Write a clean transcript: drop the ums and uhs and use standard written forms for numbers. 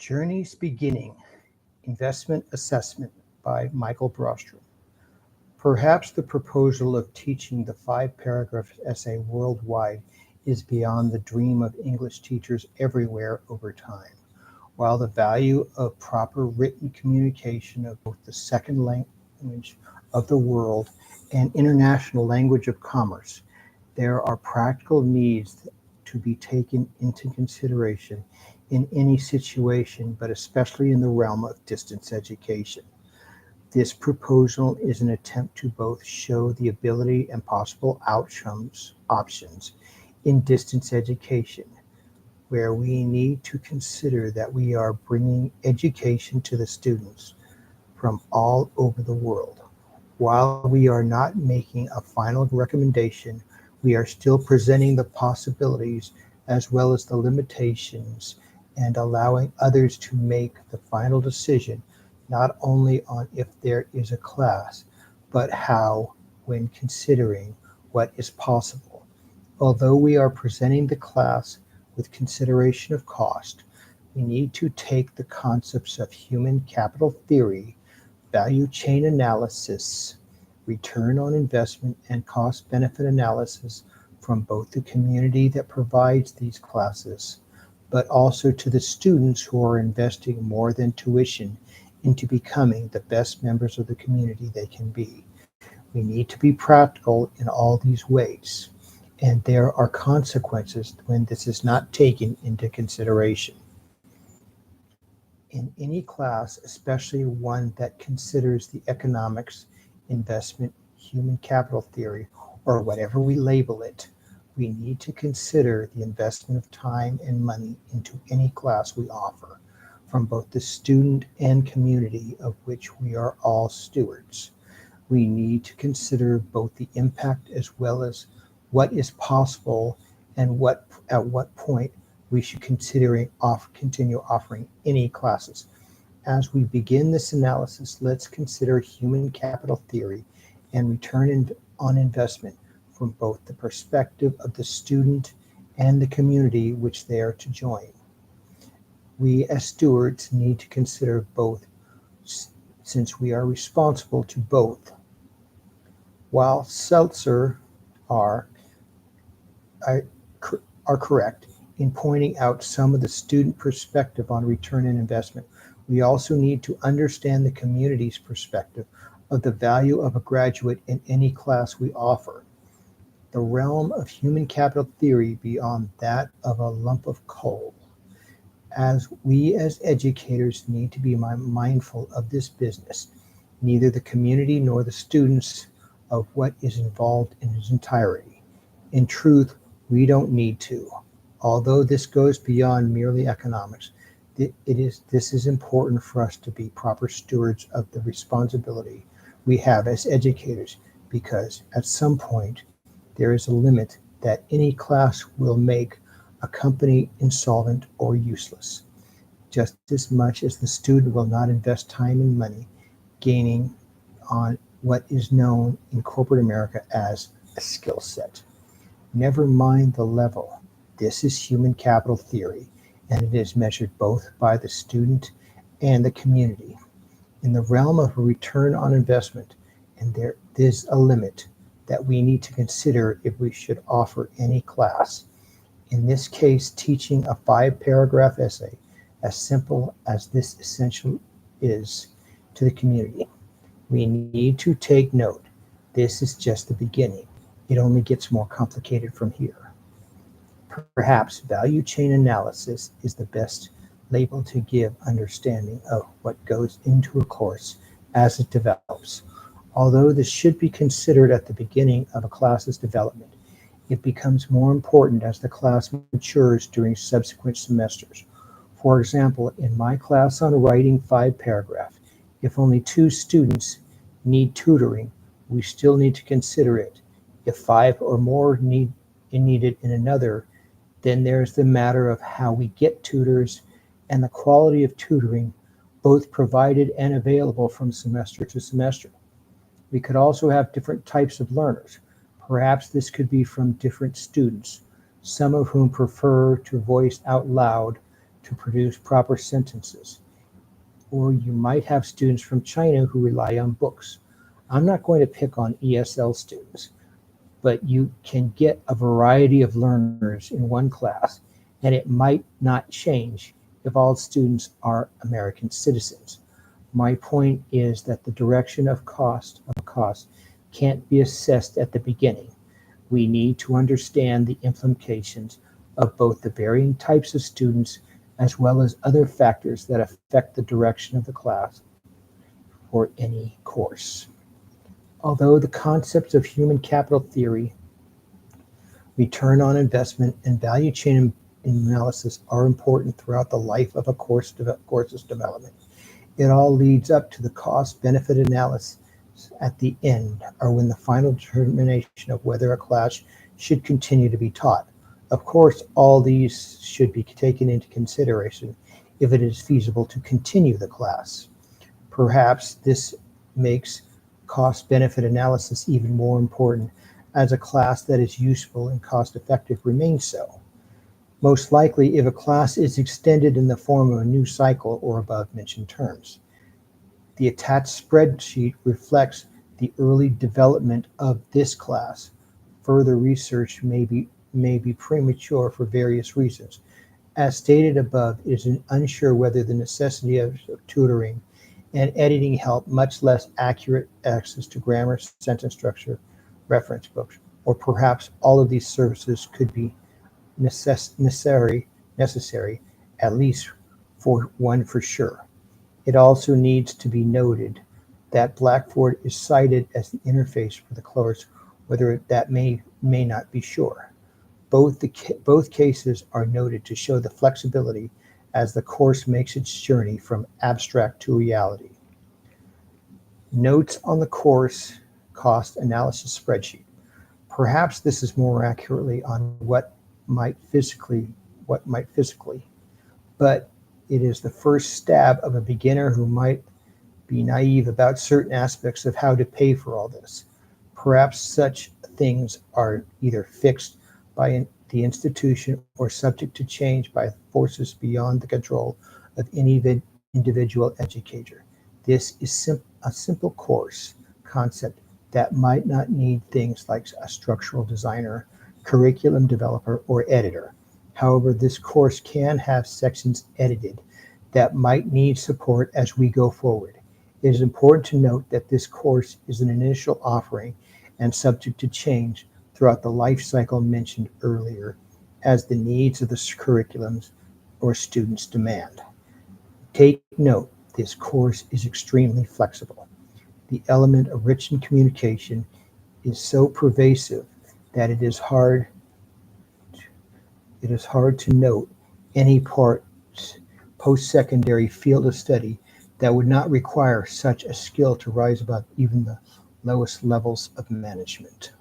Journey's Beginning, Investment Assessment by Michael Brostrom. Perhaps the proposal of teaching the 5-paragraph essay worldwide is beyond the dream of English teachers everywhere over time, while the value of proper written communication of both the second language of the world and international language of commerce, there are practical needs to be taken into consideration in any situation, but especially in the realm of distance education. This proposal is an attempt to both show the ability and possible options in distance education, where we need to consider that we are bringing education to the students from all over the world. While we are not making a final recommendation, we are still presenting the possibilities as well as the limitations and allowing others to make the final decision not only on if there is a class, but how when considering what is possible. Although we are presenting the class with consideration of cost, we need to take the concepts of human capital theory, value chain analysis, return on investment, and cost-benefit analysis from both the community that provides these classes, but also to the students who are investing more than tuition into becoming the best members of the community they can be. We need to be practical in all these ways, and there are consequences when this is not taken into consideration. In any class, especially one that considers the economics, investment, human capital theory, or whatever we label it, we need to consider the investment of time and money into any class we offer, from both the student and community of which we are all stewards. We need to consider both the impact as well as what is possible and at what point we should continue offering any classes. As we begin this analysis, let's consider human capital theory and return on investment from both the perspective of the student and the community which they are to join. We as stewards need to consider both since we are responsible to both. While Seltzer are correct in pointing out some of the student perspective on return on investment, we also need to understand the community's perspective of the value of a graduate in any class we offer. The realm of human capital theory beyond that of a lump of coal. As we as educators need to be mindful of this business, neither the community nor the students of what is involved in its entirety. In truth, we don't need to. Although this goes beyond merely economics, this is important for us to be proper stewards of the responsibility we have as educators, because at some point there is a limit that any class will make a company insolvent or useless, just as much as the student will not invest time and money gaining on what is known in corporate America as a skill set. Never mind the level. This is human capital theory, and it is measured both by the student and the community. In the realm of a return on investment, and there is a limit that we need to consider if we should offer any class. In this case, teaching a 5-paragraph essay, as simple as this essential is to the community. We need to take note. This is just the beginning. It only gets more complicated from here. Perhaps value chain analysis is the best label to give understanding of what goes into a course as it develops. Although this should be considered at the beginning of a class's development, it becomes more important as the class matures during subsequent semesters. For example, in my class on writing 5-paragraph, if only 2 students need tutoring, we still need to consider it. If 5 or more needed in another, then there's the matter of how we get tutors and the quality of tutoring, both provided and available from semester to semester. We could also have different types of learners. Perhaps this could be from different students, some of whom prefer to voice out loud to produce proper sentences. Or you might have students from China who rely on books. I'm not going to pick on ESL students, but you can get a variety of learners in one class, and it might not change if all students are American citizens. My point is that the direction of cost can't be assessed at the beginning. We need to understand the implications of both the varying types of students as well as other factors that affect the direction of the class for any course. Although the concepts of human capital theory, return on investment, and value chain analysis are important throughout the life of a course's development. It all leads up to the cost-benefit analysis at the end, or when the final determination of whether a class should continue to be taught. Of course, all these should be taken into consideration if it is feasible to continue the class. Perhaps this makes cost-benefit analysis even more important as a class that is useful and cost-effective remains so. Most likely if a class is extended in the form of a new cycle or above-mentioned terms. The attached spreadsheet reflects the early development of this class. Further research may be premature for various reasons. As stated above, it is unsure whether the necessity of tutoring and editing help, much less accurate access to grammar, sentence structure, reference books, or perhaps all of these services could be necessary, at least for one for sure. It also needs to be noted that Blackboard is cited as the interface for the course, whether that may not be sure. Both cases are noted to show the flexibility as the course makes its journey from abstract to reality. Notes on the course cost analysis spreadsheet. Perhaps this is more accurately on what might physically, but it is the first stab of a beginner who might be naive about certain aspects of how to pay for all this. Perhaps such things are either fixed by the institution or subject to change by forces beyond the control of any individual educator. This is a simple course concept that might not need things like a structural designer, curriculum developer, or editor. However, this course can have sections edited that might need support as we go forward. It is important to note that this course is an initial offering and subject to change throughout the life cycle mentioned earlier as the needs of the curriculums or students demand. Take note, this course is extremely flexible. The element of written communication is so pervasive that it is hard to note any post-secondary field of study that would not require such a skill to rise above even the lowest levels of management.